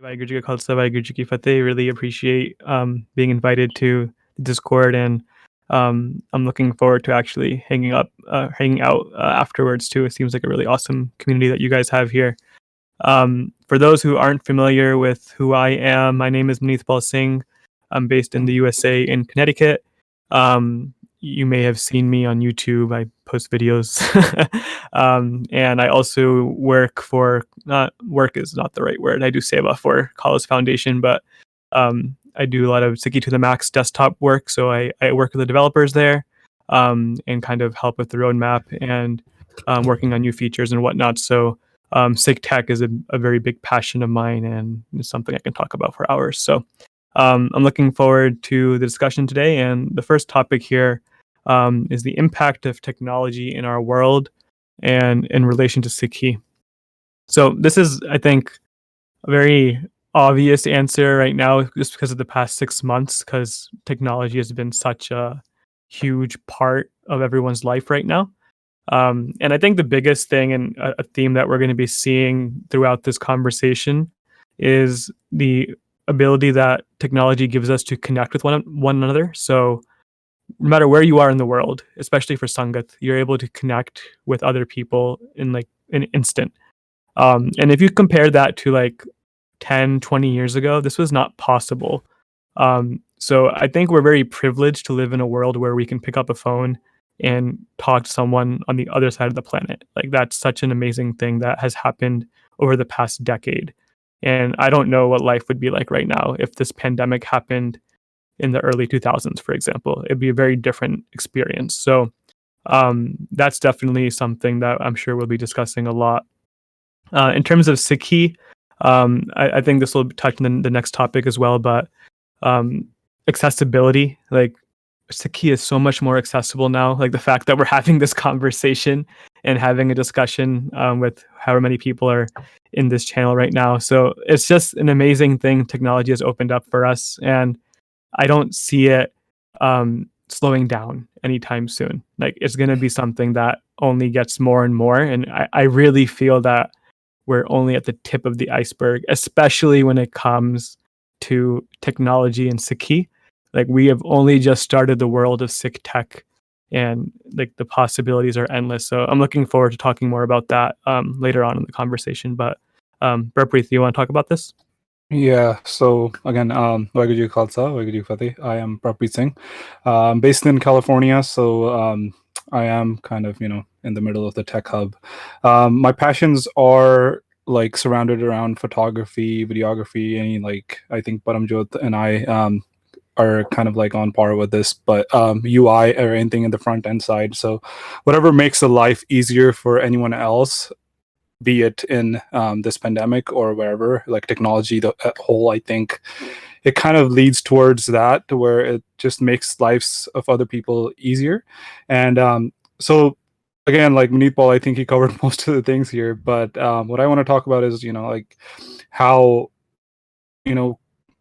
Waheguru Ji Ka Khalsa, Waheguru Ji Ki Fateh. Really appreciate being invited to Discord, and I'm looking forward to actually hanging out afterwards too. It seems like a really awesome community that you guys have here. For those who aren't familiar with who I am, my name is Manithpal Singh. I'm based in the USA in Connecticut. You may have seen me on YouTube. I post videos. And I also work for, not work is not the right word. I do seva for College Foundation, but I do a lot of Sikhi to the Max desktop work. So I work with the developers there and kind of help with the roadmap and working on new features and whatnot. So Sikh tech is a very big passion of mine, and it's something I can talk about for hours. So I'm looking forward to the discussion today. And the first topic here is the impact of technology in our world and in relation to Sikhi. So this is, I think, a very obvious answer right now, just because of the past 6 months, because technology has been such a huge part of everyone's life right now. And I think the biggest thing and a theme that we're going to be seeing throughout this conversation is the ability that technology gives us to connect with one another. So no matter where you are in the world, especially for Sangat, you're able to connect with other people in like an instant. And if you compare that to like 10, 20 years ago, this was not possible. So I think we're very privileged to live in a world where we can pick up a phone and talk to someone on the other side of the planet. Like, that's such an amazing thing that has happened over the past decade. And I don't know what life would be like right now if this pandemic happened in the early 2000s, for example. It'd be a very different experience. So that's definitely something that I'm sure we'll be discussing a lot. In terms of Sikhi, I think this will touch on the next topic as well, but accessibility, like Sikhi is so much more accessible now. Like the fact that we're having this conversation and having a discussion with however many people are in this channel right now. So it's just an amazing thing technology has opened up for us. And I don't see it slowing down anytime soon. Like, it's going to be something that only gets more and more. And I really feel that we're only at the tip of the iceberg, especially when it comes to technology and Sikhi. Like, we have only just started the world of Sikh tech, and like the possibilities are endless. So I'm looking forward to talking more about that later on in the conversation. But Burpreet, you want to talk about this? Yeah, so again, Waheguru Ji Ka Khalsa, Waheguru Ji Ki Fateh. I am Prabpreet Singh. I'm based in California, so I am kind of, in the middle of the tech hub. My passions are like surrounded around photography, videography, I think Paramjot and I are kind of like on par with this, but UI or anything in the front end side. So whatever makes the life easier for anyone else, be it in this pandemic or wherever, like technology, the whole, I think it kind of leads towards that, where it just makes lives of other people easier. And so again, like Manipal, I think he covered most of the things here, but what I want to talk about is, like how,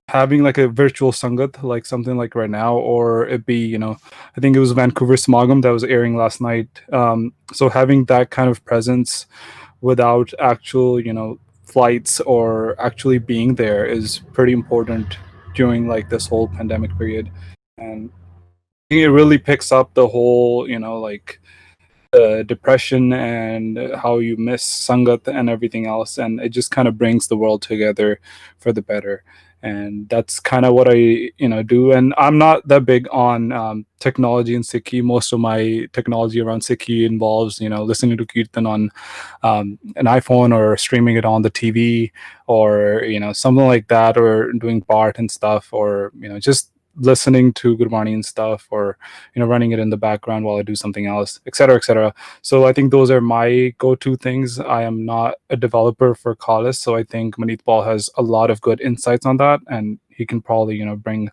having like a virtual sangat, like something like right now, or it be, I think it was Vancouver Smagam that was airing last night. So having that kind of presence without actual, flights or actually being there is pretty important during like this whole pandemic period. And I think it really picks up the whole, like depression and how you miss Sangat and everything else. And it just kind of brings the world together for the better. And that's kind of what I, do. And I'm not that big on technology in Sikhi. Most of my technology around Sikhi involves, listening to Kirtan on an iPhone or streaming it on the TV, or, something like that, or doing Bart and stuff, or, just listening to Gurbani and stuff, or running it in the background while I do something else, etc., etc. So I think those are my go-to things. I am not a developer for Callis, so I think Manithpal has a lot of good insights on that, and he can probably bring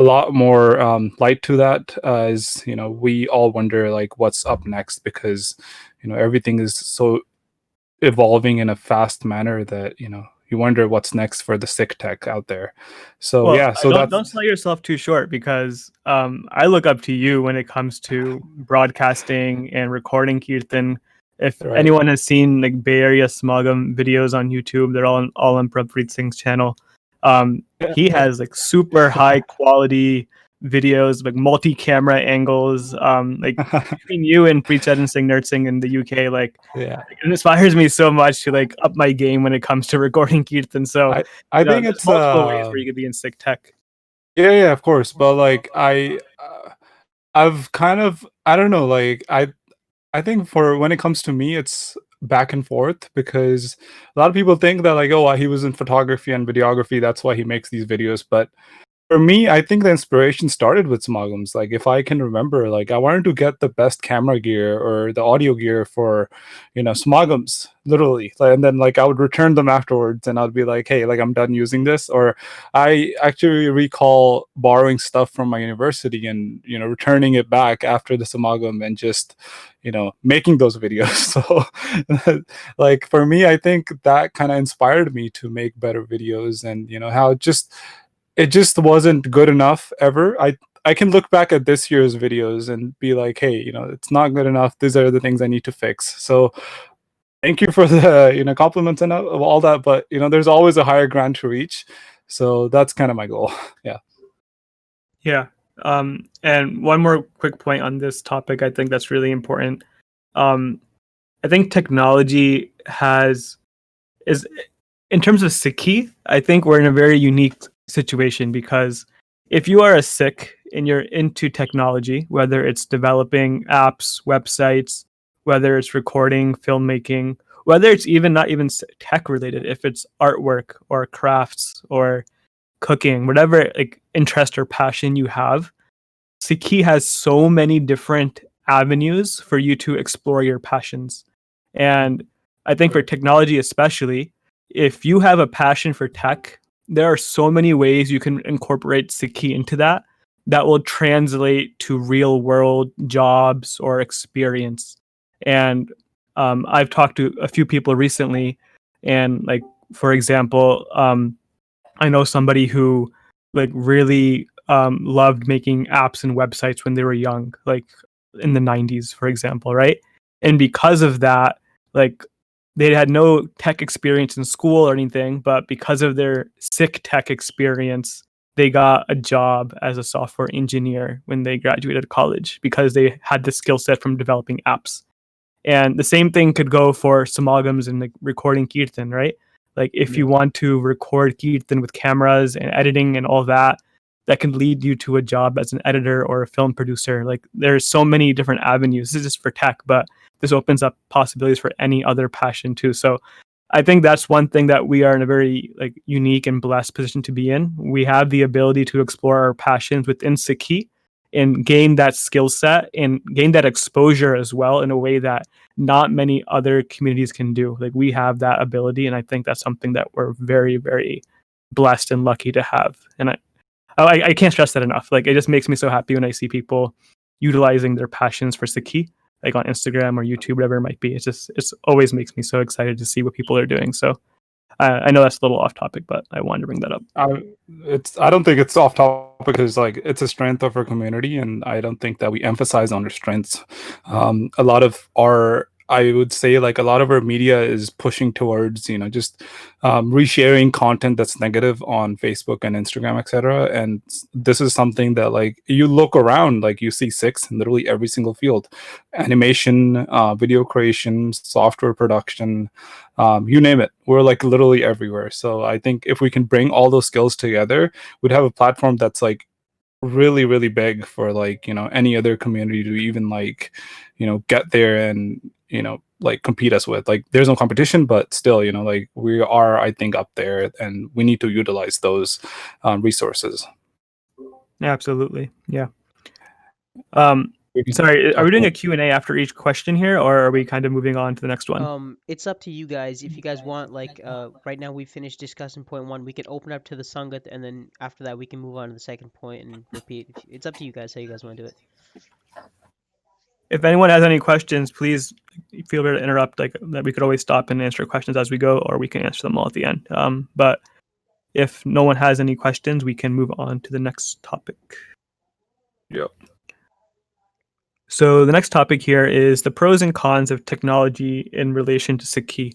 a lot more light to that, as we all wonder like what's up next, because everything is so evolving in a fast manner that you wonder what's next for the Sikh tech out there. So Well, yeah, so don't sell yourself too short, because I look up to you when it comes to broadcasting and recording Kirtan, If Right. anyone has seen like Bay Area Smogum videos on YouTube, they're all on Prabhpreet Singh's channel. He has like super high quality videos, like multi-camera angles. Like between you and Preet Chetan Singh Nursing in the UK, like Yeah. it inspires me so much to like up my game when it comes to recording Kirtan. So I think there's it's multiple ways where you could be in Sikh tech. yeah, of course, but like I've kind of I don't know, like I think for when it comes to me, it's back and forth because a lot of people think that like, oh, he was in photography and videography, that's why he makes these videos. But for me, I think the inspiration started with Smogums. Like, if I can remember, like I wanted to get the best camera gear or the audio gear for, Smogums, literally. And then like I would return them afterwards, and I'd be like, hey, like I'm done using this. Or I actually recall borrowing stuff from my university and returning it back after the Smogum and just making those videos. So like for me, I think that kind of inspired me to make better videos, and how it just wasn't good enough ever. I can look back at this year's videos and be like, hey, it's not good enough. These are the things I need to fix. So thank you for the compliments and of all that, but there's always a higher ground to reach. So that's kind of my goal. Yeah. Yeah. And one more quick point on this topic, I think that's really important. I think technology is in terms of Sikhi, I think we're in a very unique situation because if you are a Sikh and you're into technology, whether it's developing apps, websites, whether it's recording, filmmaking, whether it's even not even tech related, if it's artwork or crafts or cooking, whatever like interest or passion you have, Sikhi has so many different avenues for you to explore your passions. And I think for technology, especially, if you have a passion for tech, there are so many ways you can incorporate Sikhi into that that will translate to real world jobs or experience. And I've talked to a few people recently, and like, for example, I know somebody who like really loved making apps and websites when they were young, like in the 90s, for example, right? And because of that, like they had no tech experience in school or anything, but because of their Sikh tech experience, they got a job as a software engineer when they graduated college because they had the skill set from developing apps. And the same thing could go for samagams and like recording kirtan, right? Like if you want to record kirtan with cameras and editing and all that, that can lead you to a job as an editor or a film producer. Like there's so many different avenues. This is just for tech, but this opens up possibilities for any other passion too. So I think that's one thing that we are in a very like unique and blessed position to be in. We have the ability to explore our passions within Sikhi and gain that skill set and gain that exposure as well in a way that not many other communities can do. Like we have that ability, and I think that's something that we're very, very blessed and lucky to have. And I can't stress that enough. Like it just makes me so happy when I see people utilizing their passions for Sikhi, like on Instagram or YouTube, whatever it might be. It's always makes me so excited to see what people are doing. So I know that's a little off topic, but I wanted to bring that up. I don't think it's off topic because like it's a strength of our community, and I don't think that we emphasize on our strengths. A lot of our I would say like a lot of our media is pushing towards just resharing content that's negative on Facebook and Instagram, etc. And this is something that like you look around, like you see Sikhs in literally every single field: animation, video creation, software production, you name it. We're like literally everywhere. So I think if we can bring all those skills together, we'd have a platform that's like really really big for like any other community to even like get there and like compete us with. Like there's no competition, but still like we are, I think, up there, and we need to utilize those resources. Absolutely. Yeah. Sorry, are we doing a Q&A after each question here, or are we kind of moving on to the next one? It's up to you guys. If you guys want, like, right now we finished discussing point one. We can open up to the Sangat, and then after that we can move on to the second point and repeat. It's up to you guys how you guys want to do it. If anyone has any questions, please feel free to interrupt. Like that, we could always stop and answer questions as we go, or we can answer them all at the end. But if no one has any questions, we can move on to the next topic. Yep. So the next topic here is the pros and cons of technology in relation to Sikhi.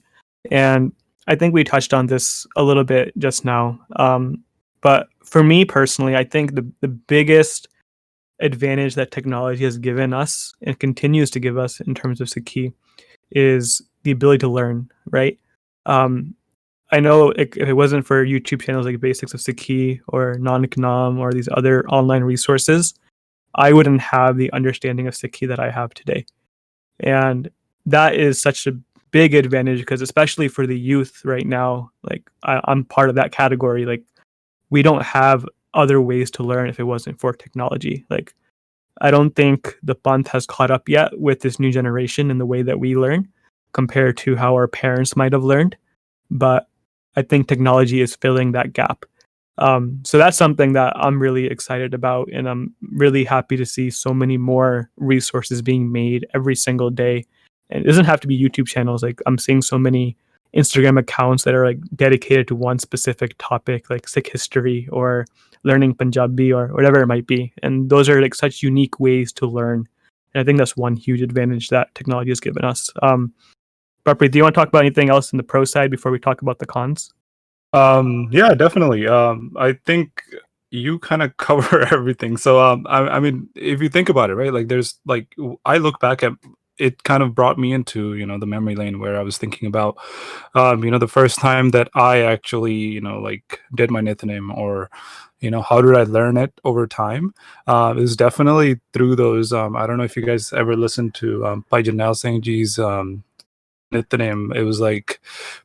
And I think we touched on this a little bit just now. But for me personally, I think the biggest advantage that technology has given us and continues to give us in terms of Sikhi is the ability to learn, right? Um, I know if it wasn't for YouTube channels like Basics of Sikhi or Nanak or these other online resources, I wouldn't have the understanding of Sikhi that I have today. And that is such a big advantage because especially for the youth right now, like I'm part of that category. Like we don't have other ways to learn if it wasn't for technology. Like I don't think the Panth has caught up yet with this new generation in the way that we learn compared to how our parents might have learned. But I think technology is filling that gap. So that's something that I'm really excited about, and I'm really happy to see so many more resources being made every single day. And it doesn't have to be YouTube channels. Like I'm seeing so many Instagram accounts that are like dedicated to one specific topic, like Sikh history or learning Punjabi or whatever it might be. And those are like such unique ways to learn. And I think that's one huge advantage that technology has given us. Barpreet, do you want to talk about anything else in the pro side before we talk about the cons? Yeah, definitely. I think you kind of cover everything. So, I mean, if you think about it, right? Like, there's like, I look back at it, kind of brought me into, the memory lane where I was thinking about, the first time that I actually, like did my Nithanim, or, how did I learn it over time? It was definitely through those. I don't know if you guys ever listened to Bhai Jarnail Singh Ji's Nithanim. It was like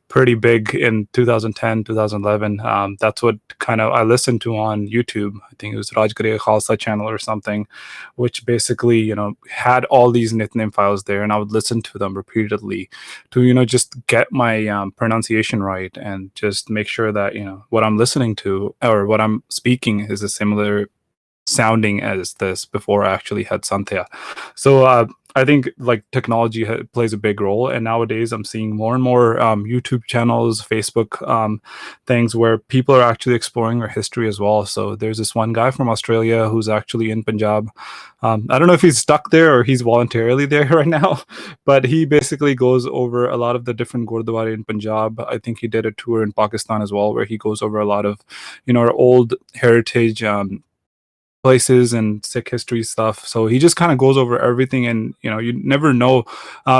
pretty big in 2010, 2011. That's what kind of I listened to on YouTube. I think it was Rajgariya Khalsa channel or something, which basically, had all these Nithanim files there, and I would listen to them repeatedly to, just get my pronunciation right and just make sure that, what I'm listening to or what I'm speaking is a similar sounding as this before I actually had Santhya. So I think like technology plays a big role, and nowadays I'm seeing more and more YouTube channels, Facebook things where people are actually exploring our history as well. So there's this one guy from Australia who's actually in Punjab. I don't know if he's stuck there or he's voluntarily there right now, but he basically goes over a lot of the different gurdwara in Punjab. I think he did a tour in Pakistan as well, where he goes over a lot of, our old heritage. Places and Sikh history stuff. So he just kind of goes over everything, and you never know,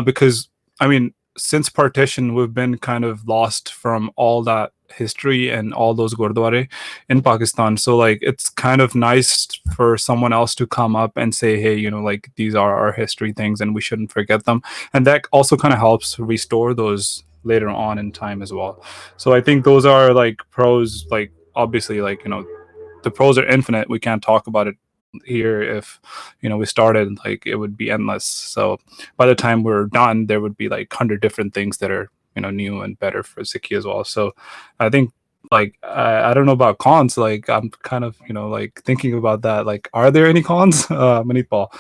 because I mean, since partition, we've been kind of lost from all that history and all those gurdwara in Pakistan. So like, it's kind of nice for someone else to come up and say, hey, like these are our history things, and we shouldn't forget them, and that also kind of helps restore those later on in time as well. So I think those are like pros. Like obviously, like the pros are infinite. We can't talk about it here. If we started, like, it would be endless. So by the time we're done, there would be like 100 different things that are new and better for Sikhi as well. So I think, like, I don't know about cons. Like, I'm kind of like thinking about that. Like, are there any cons? Manipal.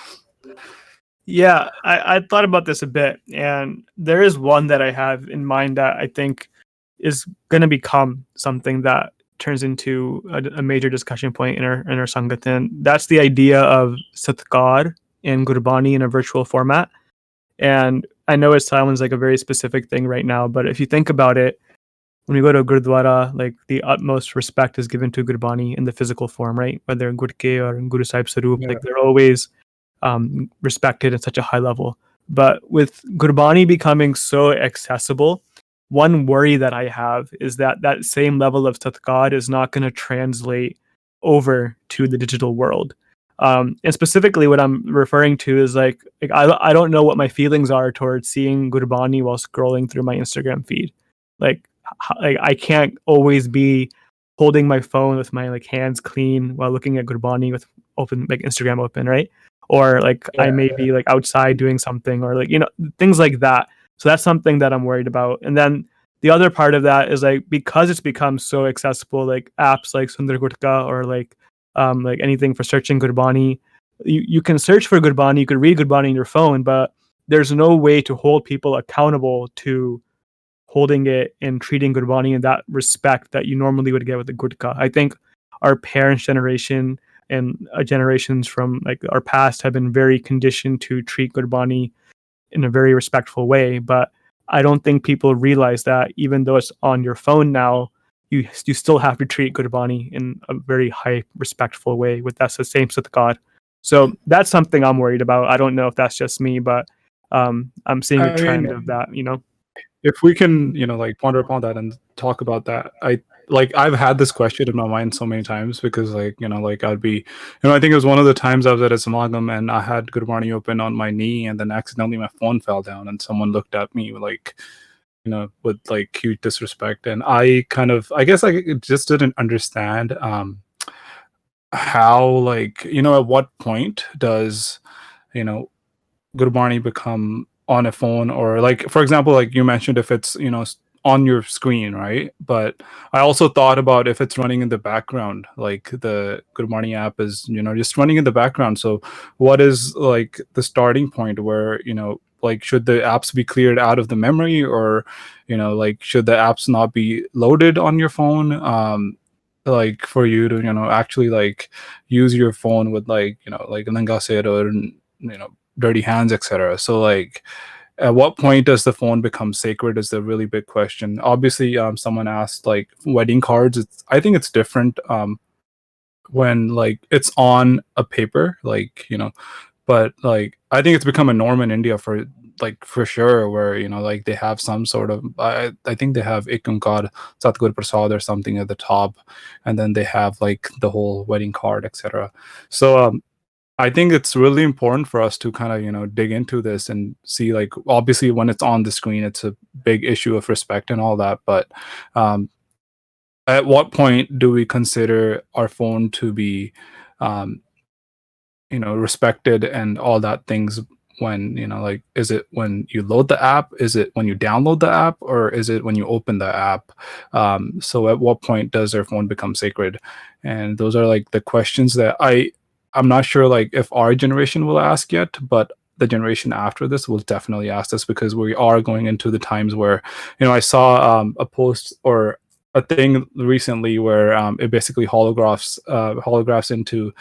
Yeah, I thought about this a bit, and there is one that I have in mind that I think is going to become something that turns into a major discussion point in our Sangat. And that's the idea of Satkar and Gurbani in a virtual format. And I know it sounds like a very specific thing right now, but if you think about it, when we go to a Gurdwara, like the utmost respect is given to Gurbani in the physical form, right? Whether in Gurke or in Guru Sahib Sarup, Yeah. like they're always respected at such a high level. But with Gurbani becoming so accessible, one worry that I have is that that same level of tatkar is not going to translate over to the digital world. And specifically, what I'm referring to is like I don't know what my feelings are towards seeing Gurbani while scrolling through my Instagram feed. Like I can't always be holding my phone with my like hands clean while looking at Gurbani with open like Instagram open, right? Or like I may be like outside doing something, or like things like that. So that's something that I'm worried about. And then the other part of that is like, because it's become so accessible, like apps like Sundar Gutka or like anything for searching Gurbani, you can search for Gurbani, you could read Gurbani on your phone, but there's no way to hold people accountable to holding it and treating Gurbani in that respect that you normally would get with the Gurkha. I think our parents' generation and generations from like our past have been very conditioned to treat Gurbani in a very respectful way. But I don't think people realize that even though it's on your phone now, you still have to treat Gurbani in a very high respectful way. With that's the same with God. So that's something I'm worried about. I don't know if that's just me, but I'm seeing a I trend mean, of that. if we can, like ponder upon that and talk about that, I've had this question in my mind so many times because like I'd be, I think it was one of the times I was at a samagam and I had Gurbani open on my knee and then accidentally my phone fell down and someone looked at me like, with like huge disrespect, and I guess I just didn't understand how, like, at what point does Gurbani become on a phone, or like, for example, like you mentioned, if it's on your screen, right? But I also thought about if it's running in the background, like the Gurbani app is just running in the background. So what is like the starting point where like should the apps be cleared out of the memory, or like should the apps not be loaded on your phone, like for you to actually like use your phone with like like Langasera or dirty hands, etc. So like at what point does the phone become sacred is the really big question. Obviously, someone asked like wedding cards. I think it's different when like it's on a paper, like but like I think it's become a norm in India for sure, where like they have some sort of, I think they have Ikunkar Satgur Prasad or something at the top, and then they have like the whole wedding card, etc. So I think it's really important for us to kind of dig into this and see, like, obviously when it's on the screen it's a big issue of respect and all that, but at what point do we consider our phone to be um, respected and all that things, when like, is it when you load the app, is it when you download the app, or is it when you open the app? So at what point does their phone become sacred? And those are like the questions that I'm not sure like if our generation will ask yet, but the generation after this will definitely ask this, because we are going into the times where I saw a post or a thing recently where it basically holographs into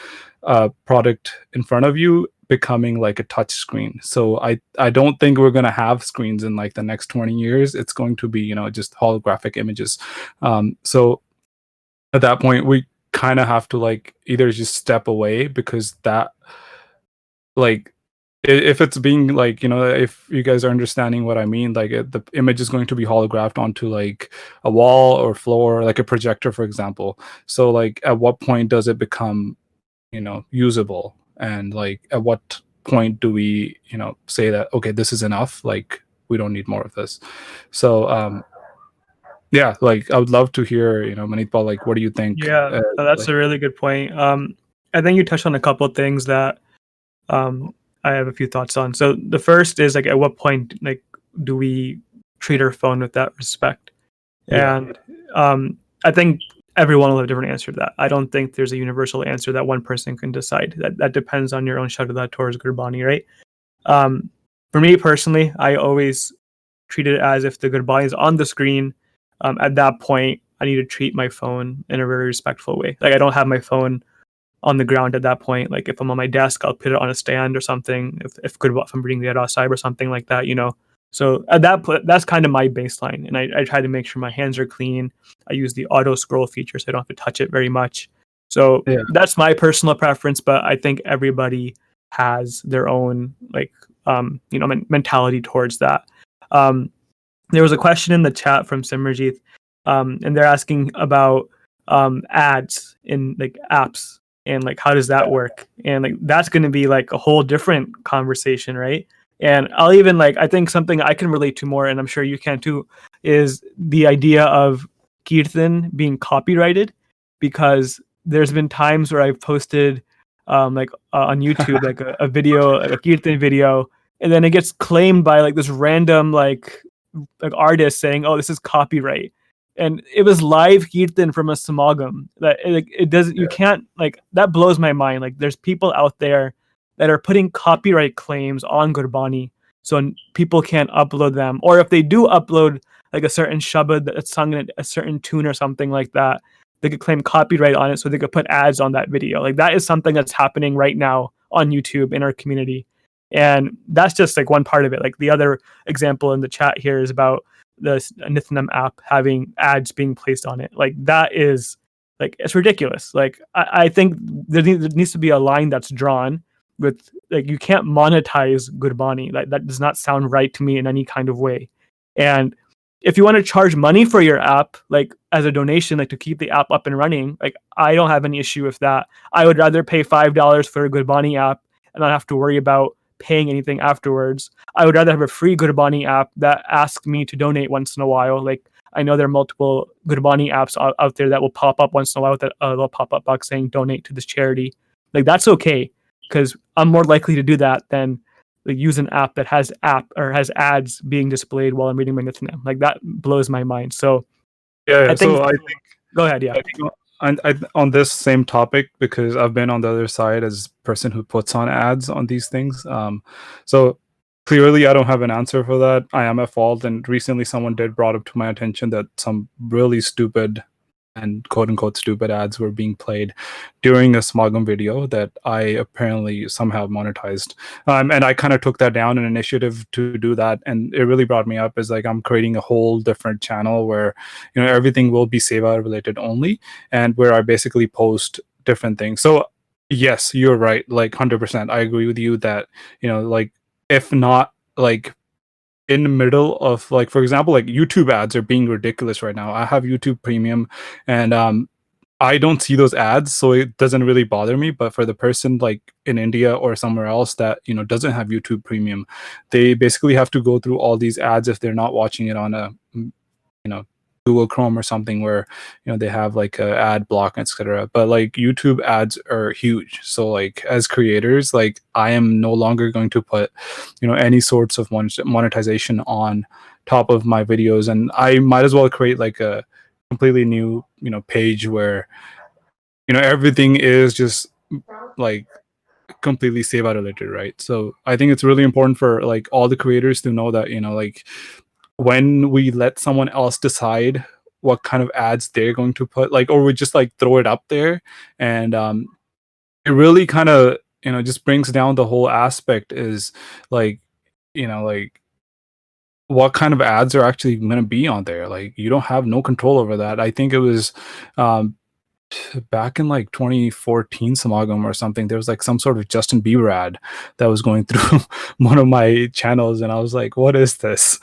a product in front of you becoming like a touch screen. So I don't think we're going to have screens in like the next 20 years. It's going to be just holographic images. So at that point we kind of have to like either just step away, because that, like, if it's being like if you guys are understanding what I mean, like the image is going to be holographed onto like a wall or floor, like a projector, for example. So like at what point does it become usable, and like at what point do we say that, okay, this is enough, like we don't need more of this? So yeah, like I would love to hear Manitpal, like what do you think? Yeah, that's Like, a really good point. I think you touched on a couple of things that I have a few thoughts on. So the first is like, at what point like do we treat our phone with that respect? Yeah. And I think everyone will have a different answer to that. I don't think there's a universal answer that one person can decide. That depends on your own Shadada towards Gurbani, right? For me personally, I always treat it as if the Gurbani is on the screen. At that point, I need to treat my phone in a very respectful way. Like I don't have my phone on the ground at that point. Like if I'm on my desk, I'll put it on a stand or something. If I'm reading the Yada Sahib or something like that, So at that point, that's kind of my baseline, and I try to make sure my hands are clean. I use the auto scroll feature, so I don't have to touch it very much. So Yeah. that's my personal preference, but I think everybody has their own like mentality towards that. There was a question in the chat from Simmerjeet, and they're asking about ads in like apps, and like how does that work, and like that's going to be like a whole different conversation, right? And I'll even like, I think something I can relate to more, and I'm sure you can too, is the idea of Kirtan being copyrighted, because there's been times where I've posted on YouTube like a video, like a Kirtan video, and then it gets claimed by like this random like artist saying, "Oh, this is copyright," and it was live Kirtan from a samagam. That it doesn't. You can't like that blows my mind. Like there's people out there that are putting copyright claims on Gurbani, so people can't upload them, or if they do upload like a certain shabad that's sung in a certain tune or something like that, they could claim copyright on it so they could put ads on that video. Like that is something that's happening right now on YouTube in our community. And that's just like one part of it. Like the other example in the chat here is about the Nithinam app having ads being placed on it. Like that is like, it's ridiculous. Like I think there needs to be a line that's drawn with, like, you can't monetize Gurbani. Like that does not sound right to me in any kind of way. And if you want to charge money for your app, like as a donation, like to keep the app up and running, like I don't have any issue with that. I would rather pay $5 for a Gurbani app and not have to worry about paying anything afterwards. I would rather have a free Gurbani app that asks me to donate once in a while. Like I know there are multiple Gurbani apps out there that will pop up once in a while with a little pop-up box saying donate to this charity. Like that's okay, because I'm more likely to do that than like use an app that has ads being displayed while I'm reading my Nithinam. Like that blows my mind. So Yeah, I think, so I think go ahead. Yeah. I think on this same topic, because I've been on the other side as person who puts on ads on these things. So clearly I don't have an answer for that. I am at fault, and recently someone did brought up to my attention that some really stupid and quote unquote stupid ads were being played during a Smogum video that I apparently somehow monetized. And I kind of took that down, an initiative to do that. And it really brought me up as like, I'm creating a whole different channel where, everything will be Seva related only, and where I basically post different things. So yes, you're right. Like 100%. I agree with you that, like if not like in the middle of, like, for example, like YouTube ads are being ridiculous right now. I have YouTube Premium, and I don't see those ads, so it doesn't really bother me. But for the person like in India or somewhere else that doesn't have YouTube Premium, they basically have to go through all these ads if they're not watching it on a Google Chrome or something where they have like a ad block, etc. But like YouTube ads are huge, so like as creators, like I am no longer going to put any sorts of monetization on top of my videos, and I might as well create like a completely new page where everything is just like completely Seva related, right? So I think it's really important for like all the creators to know that like when we let someone else decide what kind of ads they're going to put, like, or we just like throw it up there, and it really kind of just brings down the whole aspect is like like what kind of ads are actually going to be on there. Like you don't have no control over that. I think it was um back in like 2014 Samagam or something, there was like some sort of Justin Bieber ad that was going through one of my channels, and I was like, what is this?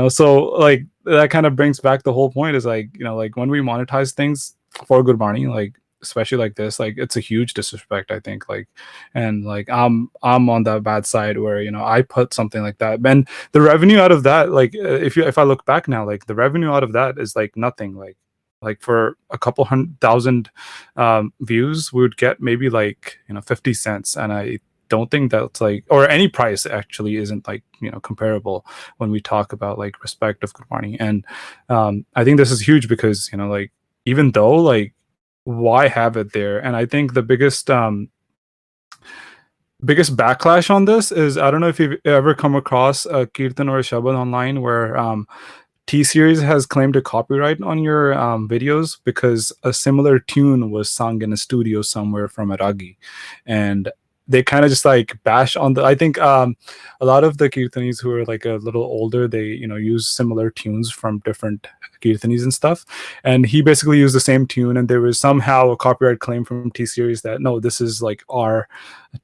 So like that kind of brings back the whole point is like like when we monetize things for Gurbani, like especially like this, like it's a huge disrespect, I think. Like, and like I'm on that bad side where I put something like that, and the revenue out of that, like if I look back now, like the revenue out of that is like nothing. Like for a couple 100,000 views, we would get maybe like 50 cents, and I don't think that's like, or any price actually isn't like comparable when we talk about like respect of Gurbani. And I think this is huge because like even though like why have it there? And I think the biggest backlash on this is, I don't know if you've ever come across a kirtan or a shabad online where T-Series has claimed a copyright on your videos because a similar tune was sung in a studio somewhere from a ragi, and they kind of just like bash on the, I think a lot of the kirtanis who are like a little older, they use similar tunes from different kirtanis and stuff, and he basically used the same tune, and there was somehow a copyright claim from T-Series that no, this is like our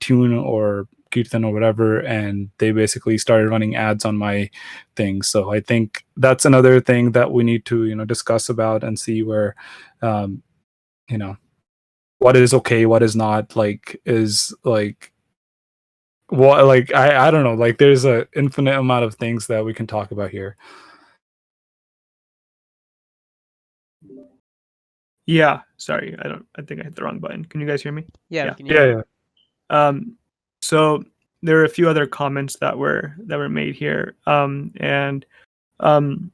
tune or kirtan or whatever, and they basically started running ads on my thing. So I think that's another thing that we need to discuss about and see where what is okay, what is not, like is like what, like I don't know, like there's a infinite amount of things that we can talk about here. Yeah. Sorry. I think I hit the wrong button. Can you guys hear me? Yeah, Yeah. we can hear Yeah. So there are a few other comments that were made here. And when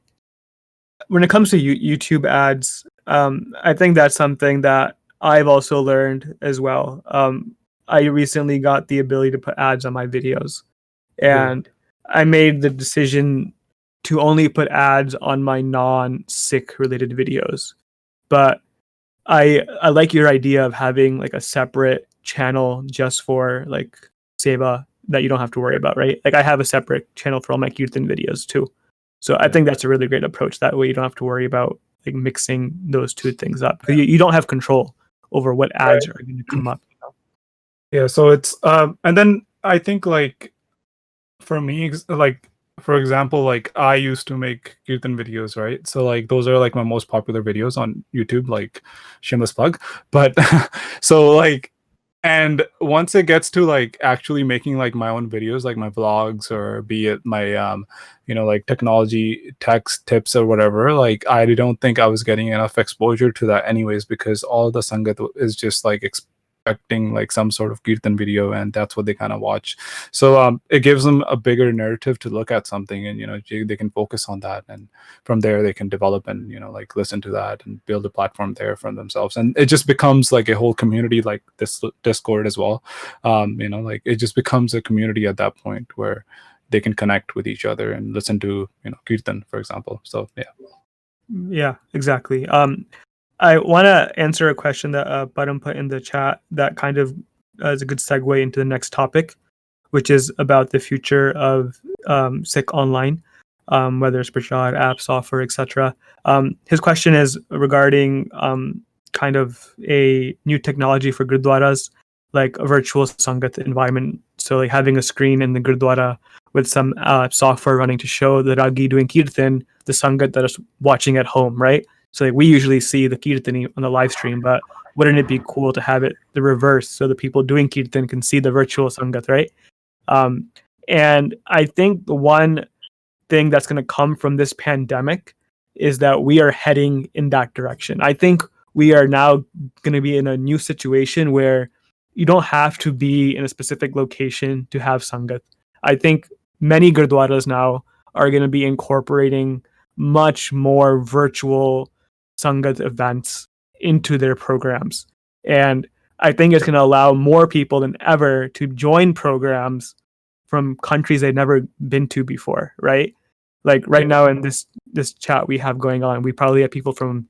it comes to YouTube ads, I think that's something that I've also learned as well. I recently got the ability to put ads on my videos, and I made the decision to only put ads on my non-Sikh related videos. But I like your idea of having like a separate channel just for like seva that you don't have to worry about, right? Like I have a separate channel for all my kirtan videos too. So I think that's a really great approach. That way you don't have to worry about like mixing those two things up, because you don't have control over what ads are going to come up. Yeah, so it's and then I think like for me, like for example, like I used to make kirtan videos, right? So like those are like my most popular videos on YouTube, like shameless plug. But so like, and once it gets to like actually making like my own videos, like my vlogs, or be it my like technology text tips or whatever, like I don't think I was getting enough exposure to that anyways, because all the sangat is just like expecting like some sort of kirtan video, and that's what they kind of watch. So it gives them a bigger narrative to look at something, and they can focus on that, and from there they can develop and like listen to that and build a platform there for themselves, and it just becomes like a whole community, like this Discord as well. Like it just becomes a community at that point where they can connect with each other and listen to kirtan, for example. So Yeah, exactly. I want to answer a question that Param put in the chat that kind of is a good segue into the next topic, which is about the future of Sikh online, whether it's prachar, app, software, etc. His question is regarding kind of a new technology for gurdwaras, like a virtual sangat environment. So like having a screen in the gurdwara with some software running to show the ragi doing kirtan, the sangat that is watching at home, right? So like we usually see the kirtan on the live stream, but wouldn't it be cool to have it the reverse, so the people doing kirtan can see the virtual sangat, right? And I think the one thing that's going to come from this pandemic is that we are heading in that direction. I think we are now going to be in a new situation where you don't have to be in a specific location to have sangat. I think many gurdwaras now are going to be incorporating much more virtual sangat events into their programs. And I think it's going to allow more people than ever to join programs from countries they've never been to before, right? Like right now in this chat we have going on, we probably have people from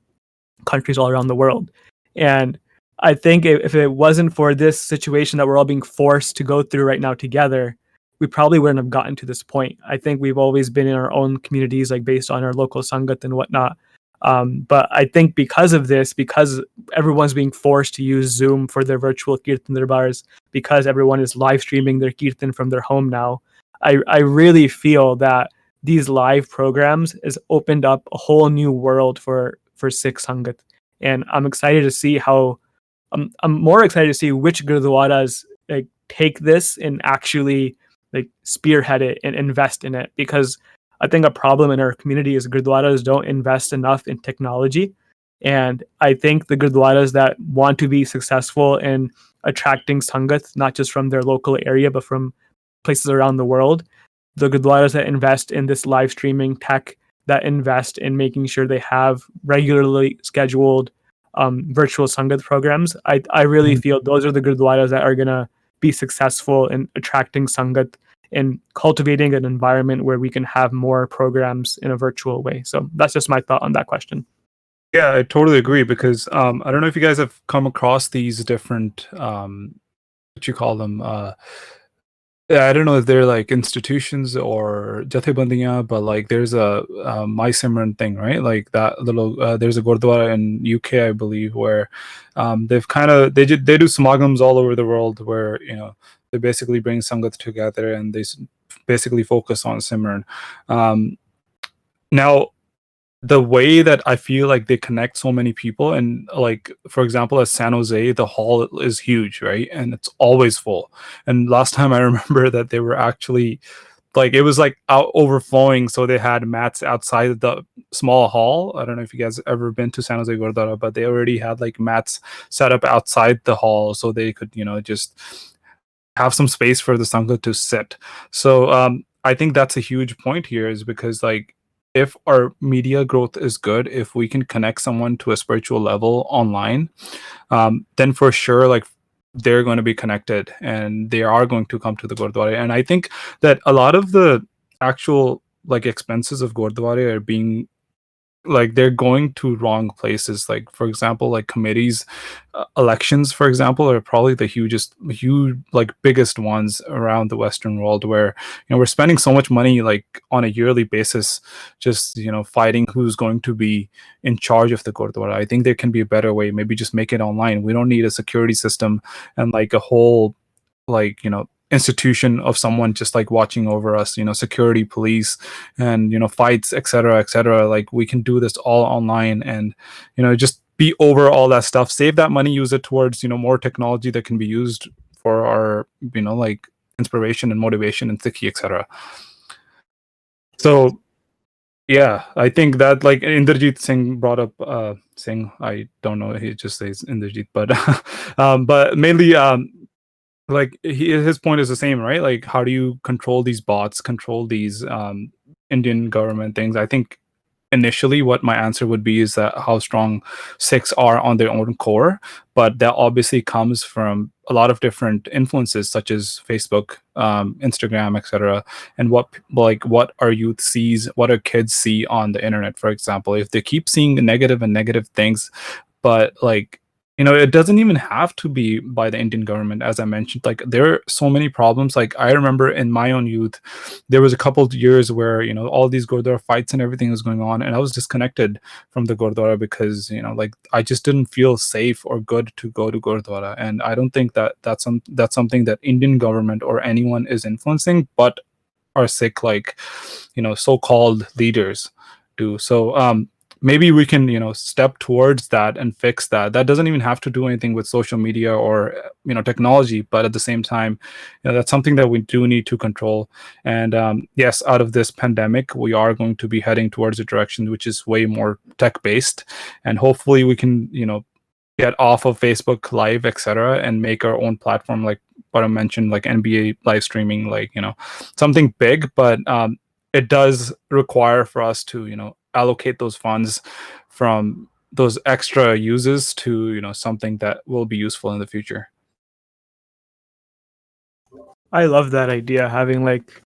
countries all around the world. And I think if it wasn't for this situation that we're all being forced to go through right now together, we probably wouldn't have gotten to this point. I think we've always been in our own communities, like based on our local sangat and whatnot. But I think because of this, because everyone's being forced to use Zoom for their virtual kirtan darbars, because everyone is live streaming their kirtan from their home now, I really feel that these live programs has opened up a whole new world for Sikh Sangat. And I'm excited to see how I'm more excited to see which gurdwaras like take this and actually like spearhead it and invest in it, because I think a problem in our community is gurdwaras don't invest enough in technology. And I think the gurdwaras that want to be successful in attracting sangat, not just from their local area, but from places around the world, the gurdwaras that invest in this live streaming tech, that invest in making sure they have regularly scheduled virtual sangat programs, I really feel those are the gurdwaras that are going to be successful in attracting sangat and cultivating an environment where we can have more programs in a virtual way. So that's just my thought on that question. yeah, I totally agree, because I don't know if you guys have come across these different what you call them, yeah, I don't know if they're like institutions or jathebandiyan, but like there's a My Simran thing, right? Like that little there's a gurdwara in UK, I believe, where they've kind of they do samagams all over the world, where they basically bring sangat together, and they basically focus on Simran. Now, the way that I feel like they connect so many people, and like for example at San Jose, the hall is huge, right? And it's always full. And last time I remember that they were actually like, it was like out overflowing, so they had mats outside the small hall. I don't know if you guys ever been to San Jose Gurdwara, but they already had like mats set up outside the hall, so they could just have some space for the sangha to sit. So I think that's a huge point here, is because like if our media growth is good, if we can connect someone to a spiritual level online, then for sure like they're going to be connected and they are going to come to the Gurdwara. And I think that a lot of the actual like expenses of Gurdwara are being like they're going to wrong places. Like for example, like committees, elections for example are probably the huge like biggest ones around the Western world, where we're spending so much money like on a yearly basis, just fighting who's going to be in charge of the Gurdwara. I think there can be a better way. Maybe just make it online. We don't need a security system and like a whole like institution of someone just like watching over us, security, police, and fights, etc., etc. Like we can do this all online, and just be over all that stuff, save that money, use it towards more technology that can be used for our like inspiration and motivation and Sikhi, etc. So yeah, I think that like Inderjeet Singh brought up Singh, I don't know, he just says Inderjeet, but mainly like his point is the same, right? Like how do you control these bots, control these Indian government things? I think initially what my answer would be is that how strong Sikhs are on their own core, but that obviously comes from a lot of different influences such as Facebook, Instagram, etc. And what our youth sees, what our kids see on the internet, for example. If they keep seeing negative things, but like it doesn't even have to be by the Indian government. As I mentioned, like there are so many problems. Like I remember in my own youth, there was a couple of years where all these Gurdwara fights and everything was going on, and I was disconnected from the Gurdwara because like I just didn't feel safe or good to go to Gurdwara. And I don't think that that's something that Indian government or anyone is influencing, but our Sikh like so-called leaders do. So maybe we can step towards that and fix that. That doesn't even have to do anything with social media or technology, but at the same time that's something that we do need to control. And yes, out of this pandemic we are going to be heading towards a direction which is way more tech based, and hopefully we can get off of Facebook Live, etc., and make our own platform, like what I mentioned, like NBA live streaming, like something big. But it does require for us to allocate those funds from those extra uses to something that will be useful in the future. I love that idea, having like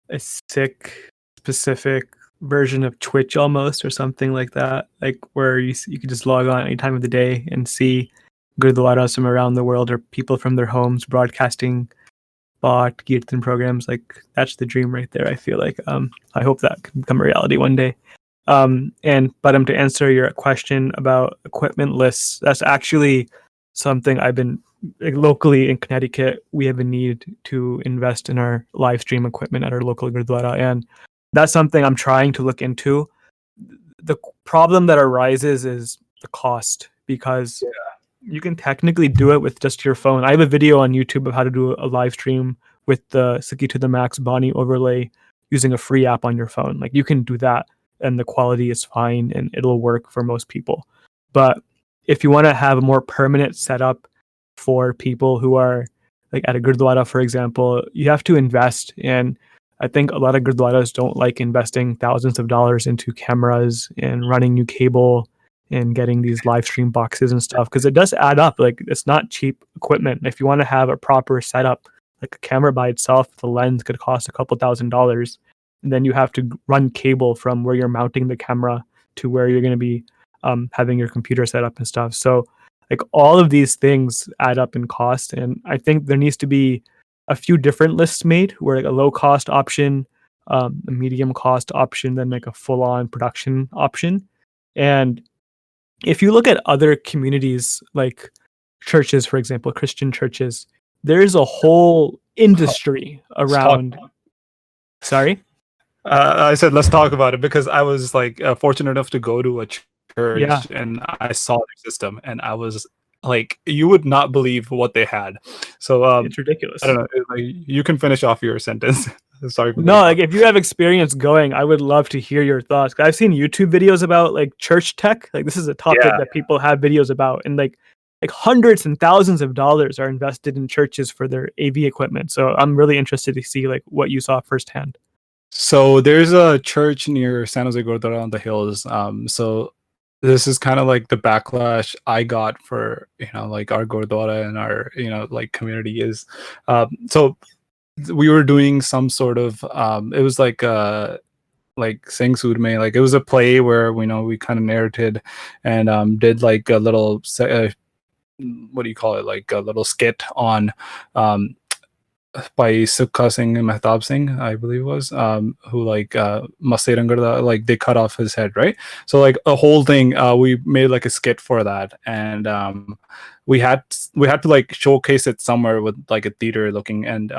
a Sikh specific version of Twitch almost, or something like that, like where you could just log on any time of the day and see Gurdwaras from around the world or people from their homes broadcasting bot kirtan programs. Like that's the dream right there. I feel like I hope that can become a reality one day. But to answer your question about equipment lists, that's actually something I've been like, locally in Connecticut. We have a need to invest in our live stream equipment at our local Gurdwara, and that's something I'm trying to look into. The problem that arises is the cost, because you can technically do it with just your phone. I have a video on YouTube of how to do a live stream with the Sikhi to the Max Bani overlay using a free app on your phone. Like you can do that and the quality is fine and it'll work for most people. But if you want to have a more permanent setup for people who are like at a Gurdwara, for example, you have to invest. And I think a lot of Gurdwaras don't like investing thousands of dollars into cameras and running new cable and getting these live stream boxes and stuff, because it does add up. Like it's not cheap equipment. If you want to have a proper setup, like a camera by itself, the lens could cost a couple $1,000s. And then you have to run cable from where you're mounting the camera to where you're going to be having your computer set up and stuff. So like all of these things add up in cost. And I think there needs to be a few different lists made, where like a low cost option, a medium cost option, then like a full on production option. And if you look at other communities like churches, for example, Christian churches, there's a whole industry around. Sorry? I said let's talk about it because I was like fortunate enough to go to a church, Yeah. and I saw their system, and I was like, you would not believe what they had. So It's ridiculous. I don't know. Like, you can finish off your sentence. Sorry. For No, like if you have experience going, I would love to hear your thoughts. 'Cause I've seen YouTube videos about like church tech. Like this is a topic that people have videos about, and like hundreds and thousands of dollars are invested in churches for their AV equipment. So I'm really interested to see like what you saw firsthand. So there's a church near San Jose Gurdwara on the hills. So this is kind of like the backlash I got for like our Gurdwara and our like community is. So we were doing some sort of it was like like Sing Sood Mein. Like it was a play where we kind of narrated and did like a little what do you call it, like a little skit on by Sukha Singh and Mehtab Singh, I believe it was, who like Masai Rangarda, like they cut off his head, right? So like a whole thing, we made like a skit for that, and we had to like showcase it somewhere with like a theater looking, and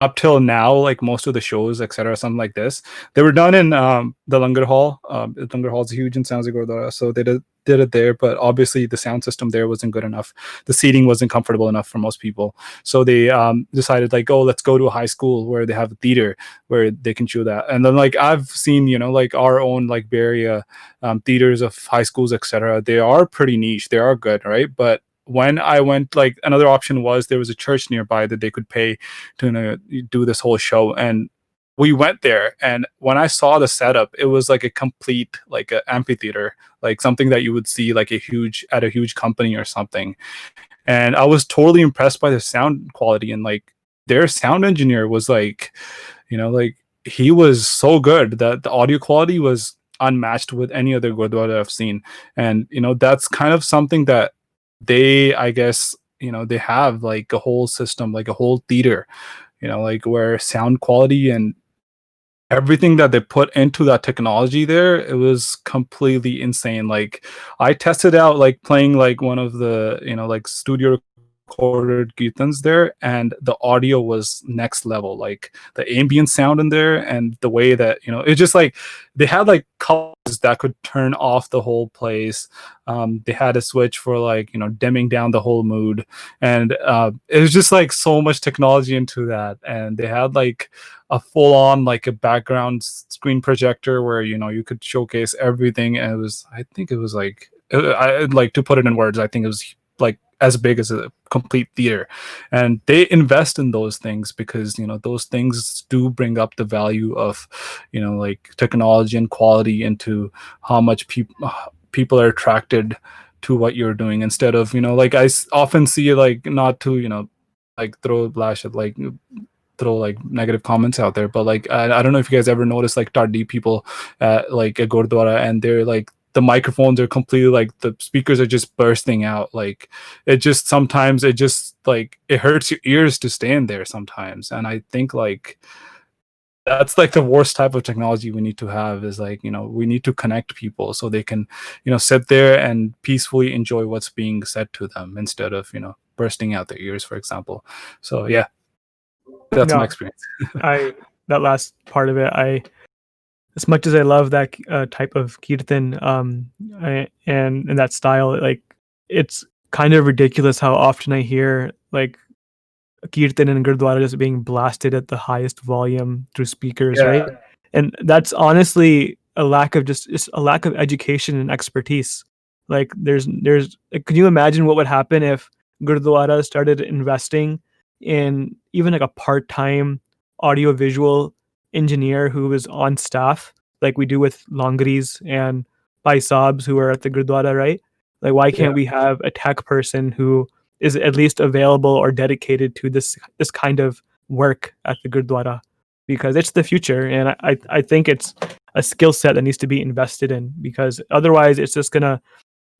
up till now, like most of the shows, etc., something like this, they were done in the Langar Hall. Langar Hall is huge in Sansi Gurdwara, so they did it there. But obviously, the sound system there wasn't good enough. The seating wasn't comfortable enough for most people. So they decided like, oh, let's go to a high school where they have a theater where they can show that. And then like I've seen, like our own like Bay Area theaters of high schools, etc. They are pretty niche. They are good, right? But when I went, like another option was there was a church nearby that they could pay to do this whole show, and we went there. And when I saw the setup, it was like a complete like an amphitheater, like something that you would see like at a huge company or something. And I was totally impressed by the sound quality, and like their sound engineer was like, like he was so good that the audio quality was unmatched with any other gurdwara I've seen. And that's kind of something that they, I guess, they have like a whole system, like a whole theater, like where sound quality and everything that they put into that technology there, it was completely insane. Like I tested out like playing like one of the like studio recorded kirtans there, and the audio was next level. Like the ambient sound in there, and the way that it's just like they had like colors that could turn off the whole place. They had a switch for like dimming down the whole mood, and it was just like so much technology into that. And they had like a full on like a background screen projector where you could showcase everything. And I think it was like, I like, to put it in words, I think it was like as big as a complete theater. And they invest in those things because those things do bring up the value of like technology and quality into how much people are attracted to what you're doing, instead of like often see, like, not to like throw like negative comments out there, but like I don't know if you guys ever noticed like Tardi people at like a gurdwara, and they're like the microphones are completely like the speakers are just bursting out. Like sometimes it just like it hurts your ears to stand there sometimes. And I think like that's like the worst type of technology we need to have, is like we need to connect people so they can sit there and peacefully enjoy what's being said to them, instead of bursting out their ears, for example. So yeah, that's my experience. That last part of it, as much as I love that type of kirtan and that style, like it's kind of ridiculous how often I hear like kirtan and gurdwara just being blasted at the highest volume through speakers, right? And that's honestly a lack of just a lack of education and expertise. Like there's like, can you imagine what would happen if gurdwara started investing in even like a part-time audio-visual engineer who was on staff, like we do with Langaris and Paisabs who are at the Gurdwara, right? Like, why can't we have a tech person who is at least available or dedicated to this kind of work at the Gurdwara? Because it's the future, and I think it's a skill set that needs to be invested in, because otherwise it's just gonna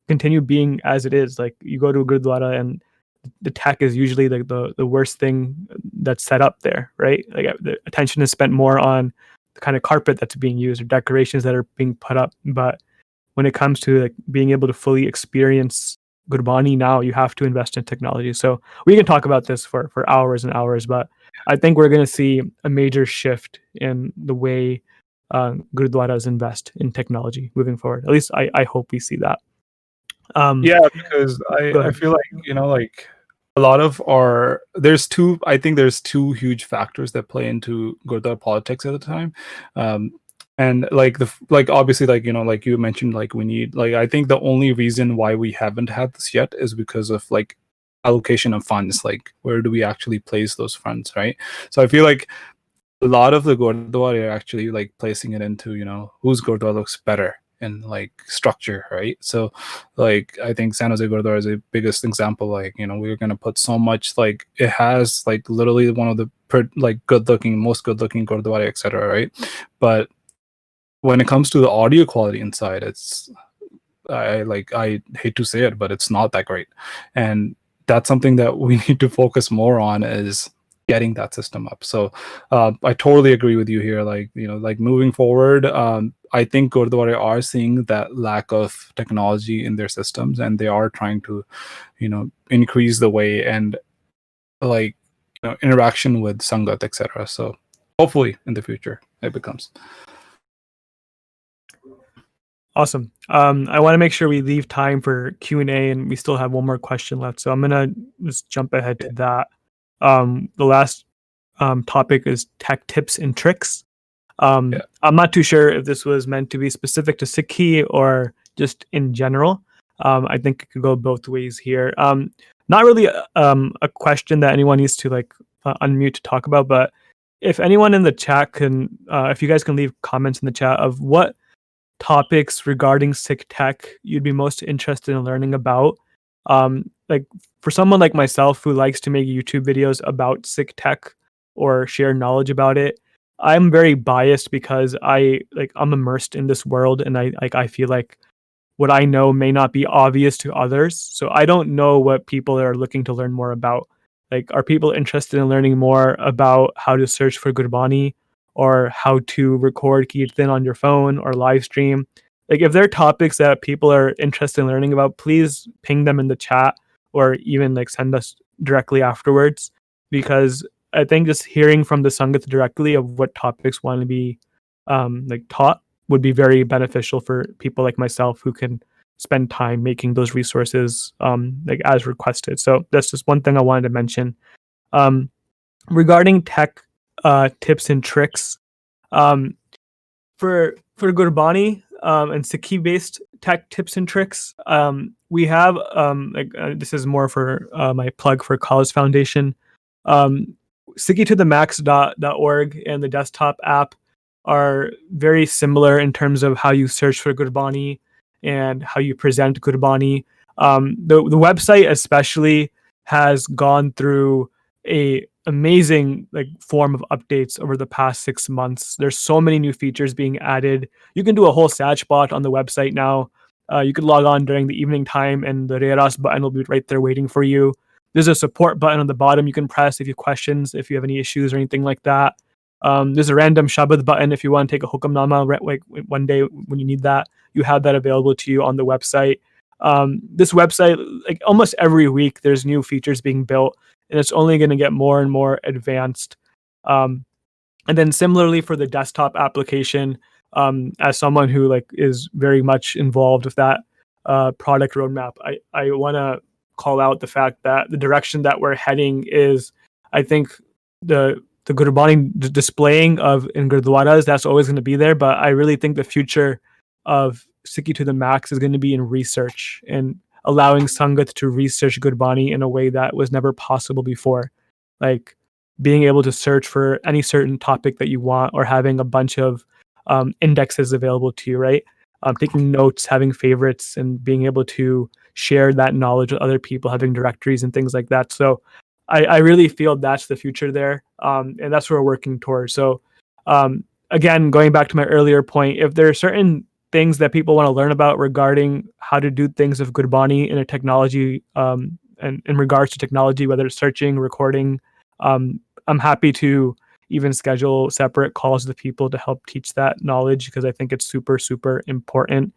continue being as it is. Like you go to a Gurdwara and the tech is usually the worst thing that's set up there, right? Like the attention is spent more on the kind of carpet that's being used or decorations that are being put up. But when it comes to like being able to fully experience Gurbani now, you have to invest in technology. So we can talk about this for hours and hours, but I think we're going to see a major shift in the way Gurdwaras invest in technology moving forward. At least I hope we see that. Yeah, because I feel like like a lot of I think there's two huge factors that play into Gurdwara politics at the time. And like obviously like like you mentioned, like we need, like, I think the only reason why we haven't had this yet is because of like allocation of funds. Like where do we actually place those funds, right? So I feel like a lot of the Gurdwara are actually like placing it into whose Gurdwara looks better in like structure, right? So like I think San Jose Gurdwara is the biggest example. Like we're gonna put so much, like it has like literally one of the like most good looking Gurdwara, etc., right? But when it comes to the audio quality inside, I hate to say it, but it's not that great. And that's something that we need to focus more on, is getting that system up. So I totally agree with you here. Like moving forward, I think Gurdwara are seeing that lack of technology in their systems, and they are trying to, increase the way and interaction with Sangat, etc. So hopefully in the future it becomes. Awesome. I want to make sure we leave time for Q&A, and we still have one more question left. So I'm going to just jump ahead to that. The last topic is tech tips and tricks. I'm not too sure if this was meant to be specific to Sikhi or just in general. I think it could go both ways here. Not really a question that anyone needs to unmute to talk about, but if anyone in the chat can, if you guys can leave comments in the chat of what topics regarding Sikh tech you'd be most interested in learning about. Like for someone like myself who likes to make YouTube videos about Sikh tech or share knowledge about it, I'm very biased because I'm immersed in this world, and I feel like what I know may not be obvious to others. So I don't know what people are looking to learn more about. Like, are people interested in learning more about how to search for Gurbani, or how to record Kirtan on your phone or live stream? Like, if there are topics that people are interested in learning about, please ping them in the chat, or even send us directly afterwards, because I think just hearing from the Sangat directly of what topics want to be taught would be very beneficial for people like myself who can spend time making those resources as requested. So that's just one thing I wanted to mention. Regarding tech tips and tricks, for Gurbani and Sikhi based tech tips and tricks, we have this is more for my plug for College Foundation. SikhiToTheMax.org and the desktop app are very similar in terms of how you search for Gurbani and how you present Gurbani. The website especially has gone through a amazing form of updates over the past 6 months. There's so many new features being added. You can do a whole search bot on the website now. You could log on during the evening time, and the Reras button will be right there waiting for you. There's a support button on the bottom you can press if you have questions, if you have any issues or anything like that. There's a random Shabad button if you want to take a hukamnama one day when you need that. You have that available to you on the website. This website, almost every week, there's new features being built, and it's only going to get more and more advanced. And then similarly for the desktop application, as someone who is very much involved with that product roadmap, I want to call out the fact that the direction that we're heading is, I think the Gurbani displaying of in Gurdwaras, that's always going to be there, but I really think the future of Sikhi to the Max is going to be in research and allowing Sangat to research Gurbani in a way that was never possible before. Like being able to search for any certain topic that you want, or having a bunch of indexes available to you, right? Taking notes, having favorites, and being able to share that knowledge with other people, having directories and things like that. So I really feel that's the future there, and that's what we're working towards. So again, going back to my earlier point, if there are certain things that people want to learn about regarding how to do things with Gurbani in a technology, and in regards to technology, whether it's searching, recording, I'm happy to even schedule separate calls with people to help teach that knowledge, because I think it's super, super important.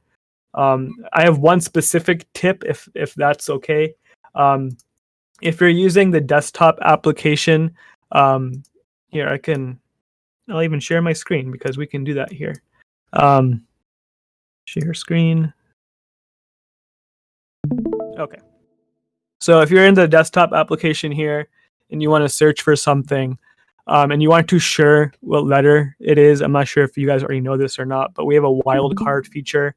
I have one specific tip, if that's okay. If you're using the desktop application, here I'll even share my screen, because we can do that here. Share screen. Okay. So if you're in the desktop application here and you want to search for something, and you aren't too sure what letter it is, I'm not sure if you guys already know this or not, but we have a wildcard feature.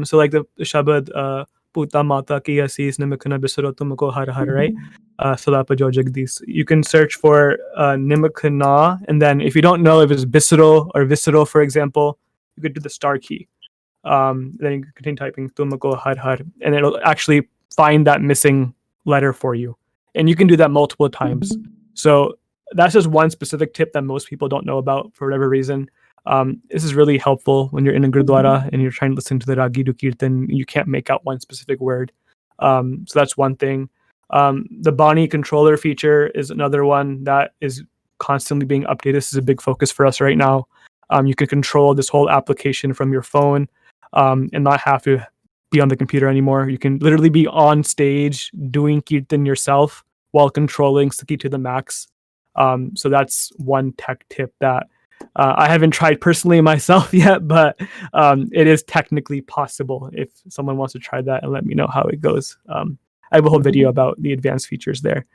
So like the Shabad Puta Mata Ki Asis Nimikana Bisaro Tumko Har Har, right? Salapa Jo Jagdish. You can search for Nimikana, and then if you don't know if it's Bisaro or Visceral, for example, you could do the star key. Then you can continue typing Tumko Har Har, and it'll actually find that missing letter for you. And you can do that multiple times. So that's just one specific tip that most people don't know about for whatever reason. This is really helpful when you're in a gurdwara and you're trying to listen to the ragi do kirtan. You can't make out one specific word. So that's one thing. The Bani controller feature is another one that is constantly being updated. This is a big focus for us right now. You can control this whole application from your phone and not have to be on the computer anymore. You can literally be on stage doing kirtan yourself while controlling Sikhi to the max. So that's one tech tip that I haven't tried personally myself yet, but it is technically possible. If someone wants to try that, and let me know how it goes. I have a whole video about the advanced features there.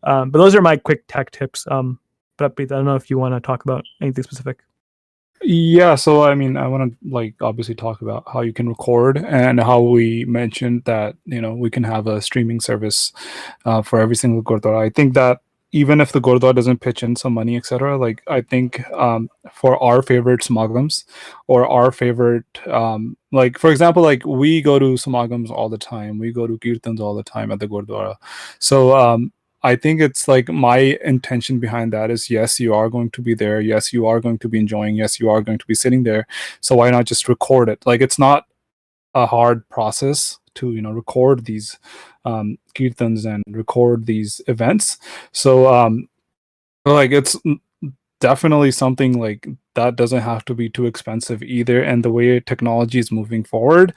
But those are my quick tech tips. But I don't know if you want to talk about anything specific. Yeah, so I mean, I want to like obviously talk about how you can record and how we mentioned that we can have a streaming service for every single gurdwara. I think that even if the gurdwara doesn't pitch in some money, etc., like I think for our favorite samagams or our favorite like for example, like we go to samagams all the time, we go to kirtans all the time at the gurdwara. So I think it's like my intention behind that is, yes, you are going to be there. Yes, you are going to be enjoying. Yes, you are going to be sitting there. So why not just record it? Like it's not a hard process to record these kirtans and record these events. So like it's definitely something like that doesn't have to be too expensive either. And the way technology is moving forward,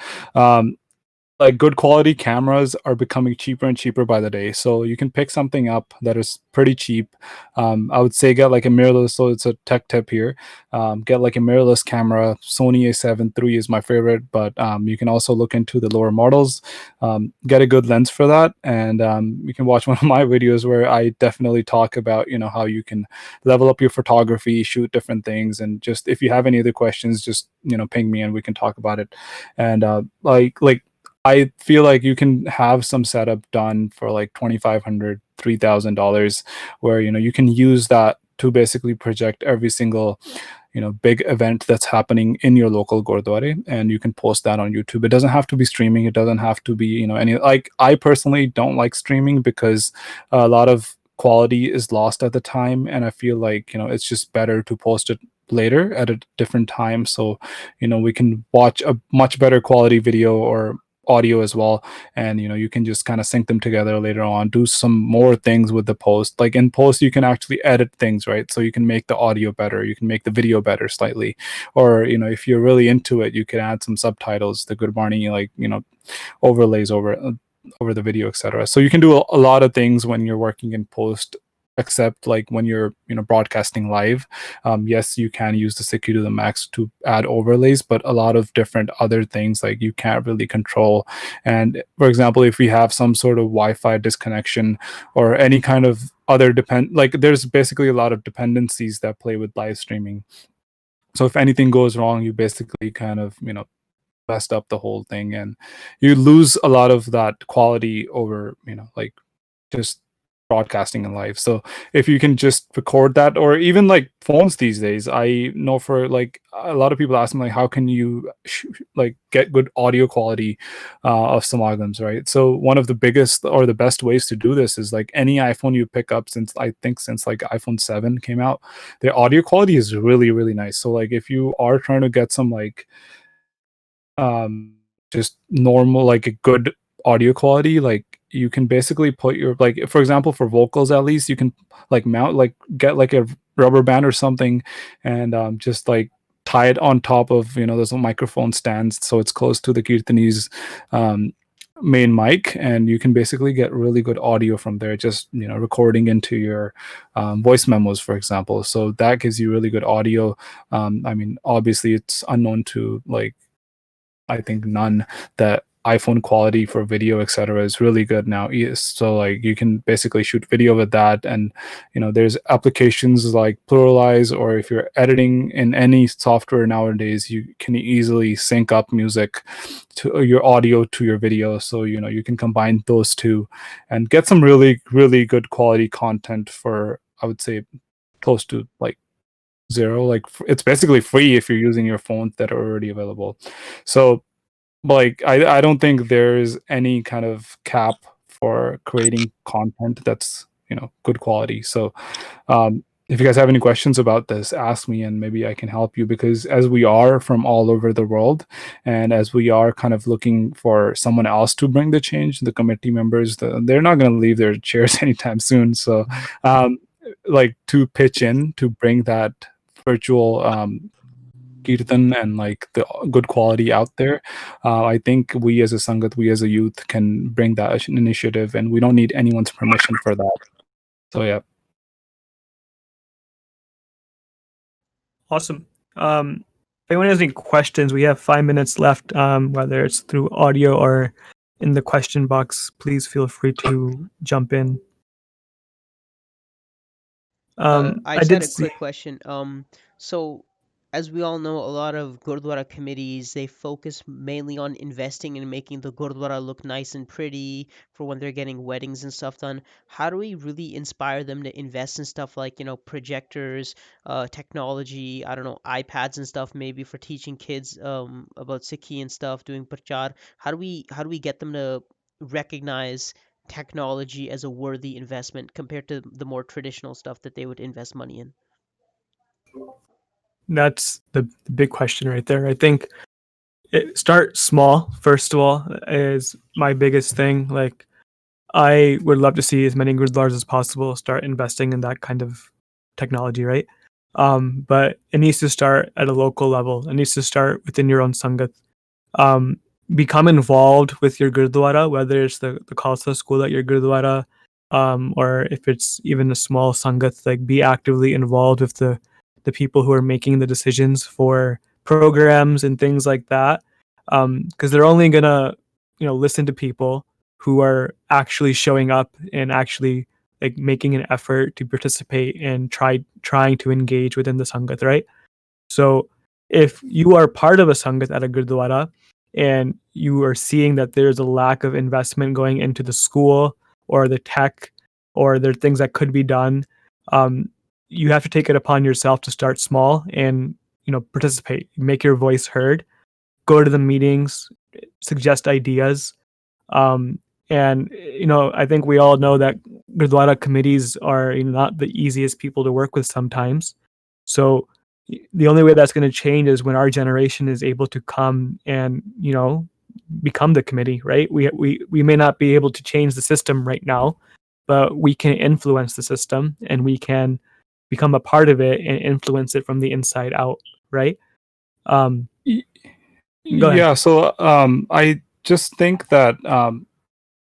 like good quality cameras are becoming cheaper and cheaper by the day. So you can pick something up that is pretty cheap. I would say get like a mirrorless. So it's a tech tip here. Get like a mirrorless camera. Sony A7 III is my favorite, but you can also look into the lower models. Get a good lens for that, and you can watch one of my videos where I definitely talk about how you can level up your photography, shoot different things, and just if you have any other questions, just ping me and we can talk about it. And like I feel like you can have some setup done for like $2,500, $3,000, where you can use that to basically project every single big event that's happening in your local gurdwara, and you can post that on YouTube. It doesn't have to be streaming. It doesn't have to be any, like I personally don't like streaming because a lot of quality is lost at the time, and I feel like it's just better to post it later at a different time, so we can watch a much better quality video or audio as well, and you can just kind of sync them together later on, do some more things with the post. Like in post you can actually edit things, right? So you can make the audio better, you can make the video better slightly, or if you're really into it, you can add some subtitles, the Gurbani, like overlays over the video, etc. So you can do a lot of things when you're working in post, except like when you're broadcasting live. Yes, you can use the Sikhi to the max to add overlays, but a lot of different other things like you can't really control. And for example, if we have some sort of Wi-Fi disconnection or any kind of other like there's basically a lot of dependencies that play with live streaming. So if anything goes wrong, you basically kind of messed up the whole thing, and you lose a lot of that quality over like just broadcasting in live. So if you can just record that, or even like phones these days, I know for like a lot of people ask me like how can you like get good audio quality of samagams, right? So one of the biggest or the best ways to do this is like any iPhone you pick up since like iPhone 7 came out, the audio quality is really really nice. So like if you are trying to get some like just normal like a good audio quality, like you can basically put your, like for example for vocals at least, you can like mount, like get like a rubber band or something, and just like tie it on top of those microphone stands so it's close to the kirtani's main mic, and you can basically get really good audio from there, just recording into your voice memos, for example. So that gives you really good audio. I mean obviously it's unknown to like I think none, that iPhone quality for video, etc., is really good now. So like you can basically shoot video with that, and there's applications like Pluralize, or if you're editing in any software nowadays, you can easily sync up music to your audio to your video. So you can combine those two and get some really really good quality content for, I would say, close to like zero. Like it's basically free if you're using your phones that are already available. So like I don't think there's any kind of cap for creating content that's good quality. So if you guys have any questions about this, ask me and maybe I can help you, because as we are from all over the world, and as we are kind of looking for someone else to bring the change, the committee members, they're not going to leave their chairs anytime soon. So like to pitch in to bring that virtual kirtan and like the good quality out there, I think we as a sangat, we as a youth can bring that initiative, and we don't need anyone's permission for that. So yeah. Awesome. If anyone has any questions, we have 5 minutes left, whether it's through audio or in the question box. Please feel free to jump in. I I just did had a see. quick question. So as we all know, a lot of Gurdwara committees, they focus mainly on investing and making the Gurdwara look nice and pretty for when they're getting weddings and stuff done. How do we really inspire them to invest in stuff like, projectors, technology, I don't know, iPads and stuff, maybe for teaching kids about Sikhi and stuff, doing prachar? How do we get them to recognize technology as a worthy investment compared to the more traditional stuff that they would invest money in? That's the big question right there. I think start small, first of all, is my biggest thing. Like, I would love to see as many gurdwaras as possible start investing in that kind of technology, right? But it needs to start at a local level. It needs to start within your own sangat. Um, Become involved with your gurdwara, whether it's the Khalsa school at your gurdwara, or if it's even a small sangat. Like, be actively involved with the people who are making the decisions for programs and things like that, because they're only gonna listen to people who are actually showing up and actually like making an effort to participate and trying to engage within the sangat, right? So if you are part of a sangat at a gurdwara and you are seeing that there's a lack of investment going into the school or the tech, or there are things that could be done, um, you have to take it upon yourself to start small and participate, make your voice heard, go to the meetings, suggest ideas. um, and I think we all know that Gurdwara committees are not the easiest people to work with sometimes. So the only way that's going to change is when our generation is able to come and become the committee, right? We may not be able to change the system right now, but we can influence the system, and we can become a part of it and influence it from the inside out, right? Um, Go ahead. Yeah, so I just think that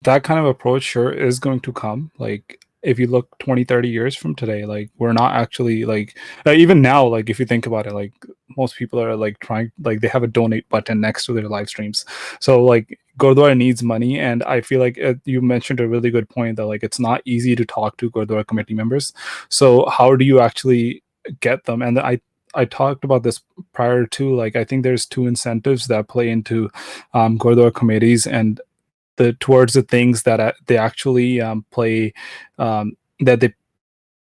that kind of approach sure is going to come. Like if you look 20, 30 years from today, like we're not actually like even now, like if you think about it, like most people are like trying, like they have a donate button next to their live streams. So like Gurdwara needs money, and I feel like you mentioned a really good point that like it's not easy to talk to Gurdwara committee members. So how do you actually get them? And I talked about this prior to, like I think there's two incentives that play into Gurdwara committees and towards the things that they actually play, that they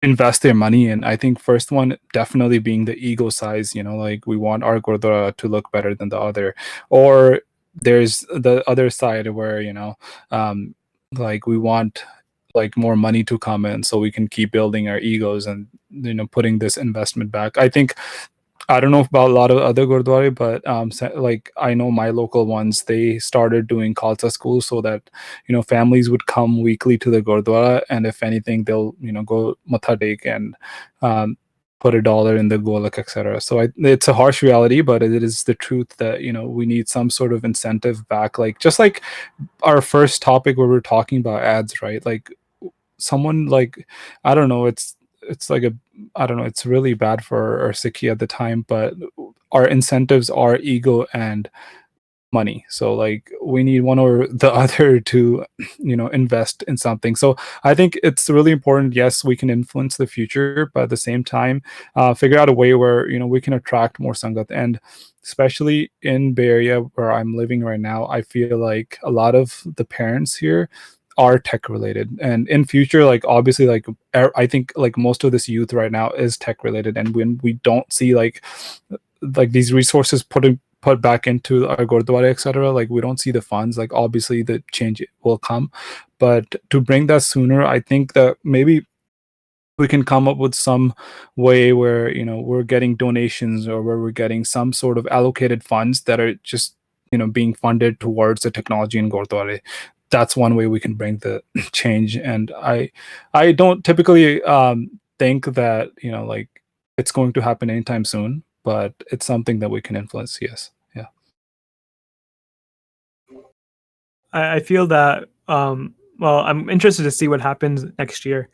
invest their money in. I think first one definitely being the ego size, like we want our gurdwara to look better than the other. Or there's the other side where um, like we want like more money to come in so we can keep building our egos and putting this investment back. I think I don't know about a lot of other gurdwara, but like I know my local ones, they started doing Khalsa schools so that families would come weekly to the gurdwara, and if anything, they'll go matha tek and put $1 in the golak, etc. So it's a harsh reality, but it is the truth that we need some sort of incentive back, like just like our first topic where we're talking about ads, right? Like someone like I don't know, it's like a I don't know, it's really bad for our Sikhi at the time, but our incentives are ego and money. So like we need one or the other to invest in something. So I think it's really important. Yes, we can influence the future, but at the same time figure out a way where we can attract more sangat. And especially in Bay Area where I'm living right now, I feel like a lot of the parents here are tech related, and in future, like obviously, like I think like most of this youth right now is tech related, and when we don't see like these resources put back into our gurdwara, etc., like we don't see the funds, like obviously the change will come. But to bring that sooner, I think that maybe we can come up with some way where we're getting donations, or where we're getting some sort of allocated funds that are just being funded towards the technology in Gurdwara. That's one way we can bring the change. And I don't typically think that like it's going to happen anytime soon, but it's something that we can influence. Yes. Yeah. I feel that well, I'm interested to see what happens next year.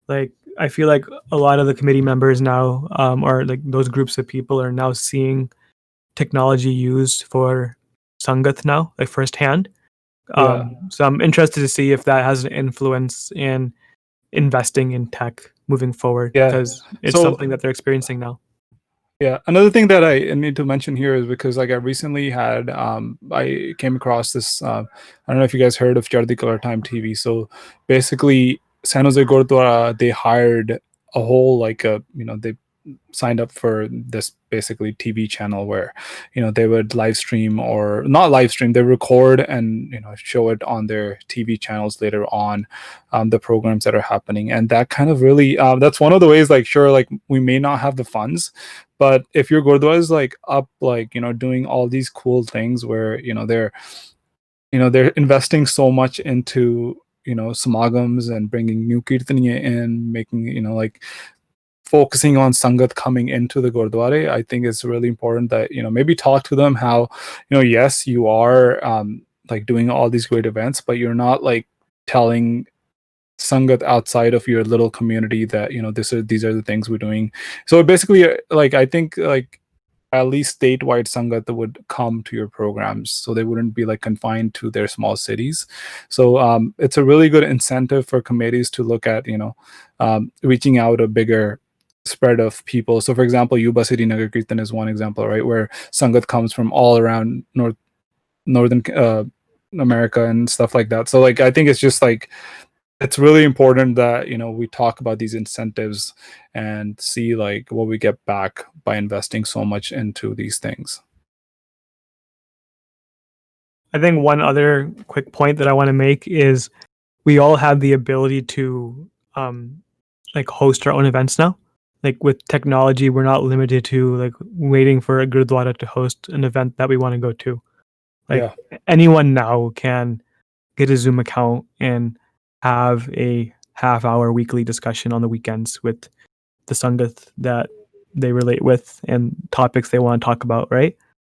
Like, I feel like a lot of the committee members now, or like those groups of people, are now seeing technology used for Sangat now, like firsthand. Yeah. So I'm interested to see if that has an influence in investing in tech moving forward, Yeah. because it's So something that they're experiencing now. yeah, another thing that I need to mention here is because like I recently had I came across this I don't know if you guys heard of Chardi Color Time TV. So basically San Jose Gurdwara, they hired a whole like a they signed up for this basically TV channel where they would live stream, or not live stream, they record and show it on their TV channels later on, the programs that are happening. And that kind of really that's one of the ways, like sure, like we may not have the funds, but if your Gurdwara is like up, like doing all these cool things where they're investing so much into samagams and bringing new kirtaniya in, making like focusing on sangat coming into the Gurdwara, I think it's really important that maybe talk to them how yes, you are like doing all these great events, but you're not like telling sangat outside of your little community that these are the things we're doing. So basically, like I think like at least statewide sangat would come to your programs, so they wouldn't be like confined to their small cities. So it's a really good incentive for committees to look at reaching out a bigger spread of people. So for example, Yuba City Nagar Kirtan is one example, right, where sangat comes from all around northern America and stuff like that. So like I think it's just like it's really important that we talk about these incentives and see like what we get back by investing so much into these things. I think one other quick point that I want to make is we all have the ability to like host our own events now. Like with technology, we're not limited to like waiting for a Gurdwara to host an event that we want to go to. Like Yeah. anyone now can get a Zoom account and have a half-hour weekly discussion on the weekends with the Sangat that they relate with and topics they want to talk about, right?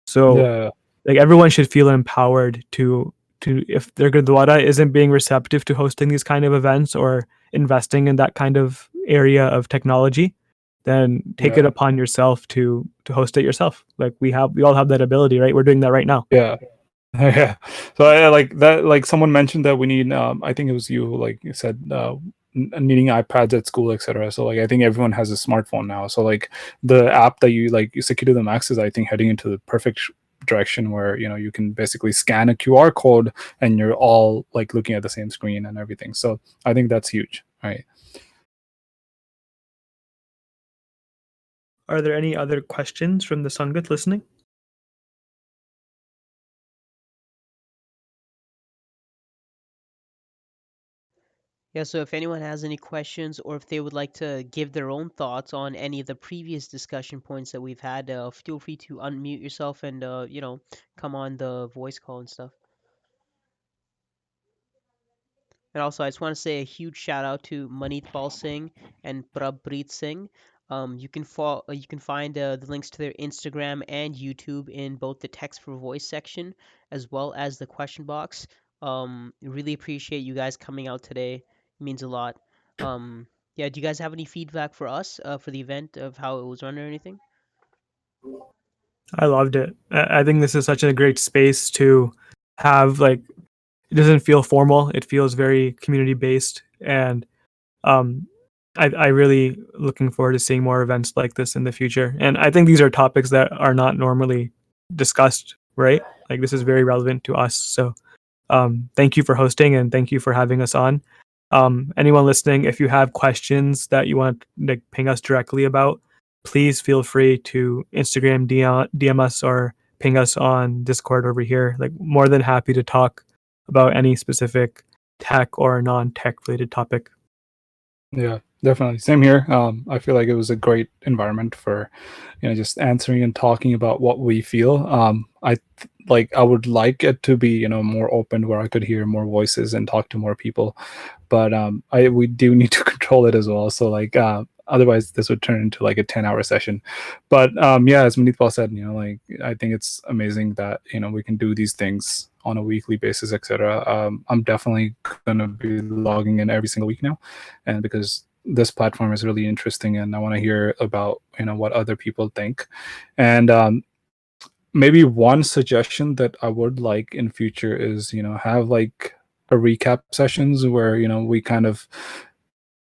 So Yeah. like everyone should feel empowered to if their Gurdwara isn't being receptive to hosting these kind of events or investing in that kind of area of technology, then take it Yeah. upon yourself to host it yourself. Like we all have that ability, right? We're doing that right now. Yeah. Yeah. So I like that, like someone mentioned that we need I think it was you who like you said needing iPads at school, etc. So like I think everyone has a smartphone now, so like the app that you like Sikhi to the Max is I think heading into the perfect direction where you can basically scan a QR code and you're all like looking at the same screen and everything. So I think that's huge, right? Are there any other questions from the Sangat listening? Yeah, so if anyone has any questions or if they would like to give their own thoughts on any of the previous discussion points that we've had, feel free to unmute yourself and, come on the voice call and stuff. And also, I just want to say a huge shout out to Manitpal Singh and Prabpreet Singh. You can find the links to their Instagram and YouTube in both the text for voice section as well as the question box. Really appreciate you guys coming out today. It means a lot. Yeah, do you guys have any feedback for us for the event of how it was run or anything? I loved it. I think this is such a great space to have like it doesn't feel formal. It feels very community based, and um, I really looking forward to seeing more events like this in the future. And I think these are topics that are not normally discussed, right? Like this is very relevant to us. So thank you for hosting and thank you for having us on. Anyone listening, if you have questions that you want to like, ping us directly about, please feel free to Instagram DM us or ping us on Discord over here. Like more than happy to talk about any specific tech or non-tech related topic. Yeah, definitely. Same here. I feel like it was a great environment for, just answering and talking about what we feel. I would like it to be, more open where I could hear more voices and talk to more people, but I we do need to control it as well. So like, otherwise this would turn into like a 10-hour session. But yeah, as Manitpal said, like I think it's amazing that we can do these things on a weekly basis, etc. I'm definitely gonna be logging in every single week now, and because this platform is really interesting and I want to hear about what other people think. And maybe one suggestion that I would like in future is have like a recap sessions where we kind of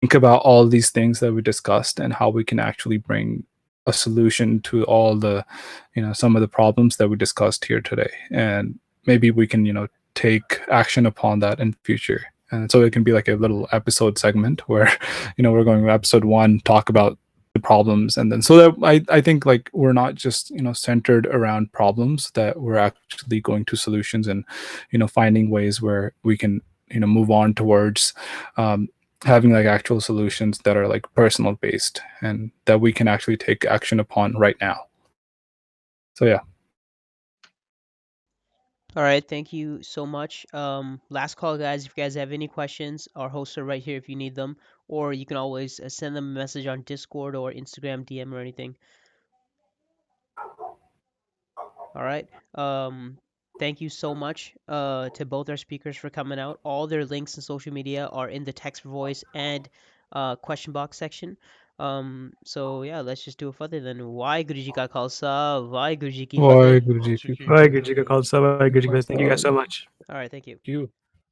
think about all these things that we discussed and how we can actually bring a solution to all the some of the problems that we discussed here today, and maybe we can take action upon that in future. And so it can be like a little episode segment where we're going to episode 1 talk about the problems, and then so that I think like we're not just centered around problems, that we're actually going to solutions and finding ways where we can move on towards um, having like actual solutions that are like personal based and that we can actually take action upon right now. So yeah. All right, thank you so much. Last call, guys. If you guys have any questions, our hosts are right here if you need them, or you can always send them a message on Discord or Instagram DM or anything. All right. Thank you so much to both our speakers for coming out. All their links and social media are in the text for voice and question box section. So yeah, let's just do it further then. Why Guruji ka Khalsa, why Guruji ki Fateh. Waheguru Ji ki Bye, fateh. Gurji ka Khalsa, Bye, Gurji ka Fateh. Thank you guys so much. All right, thank you. Thank you.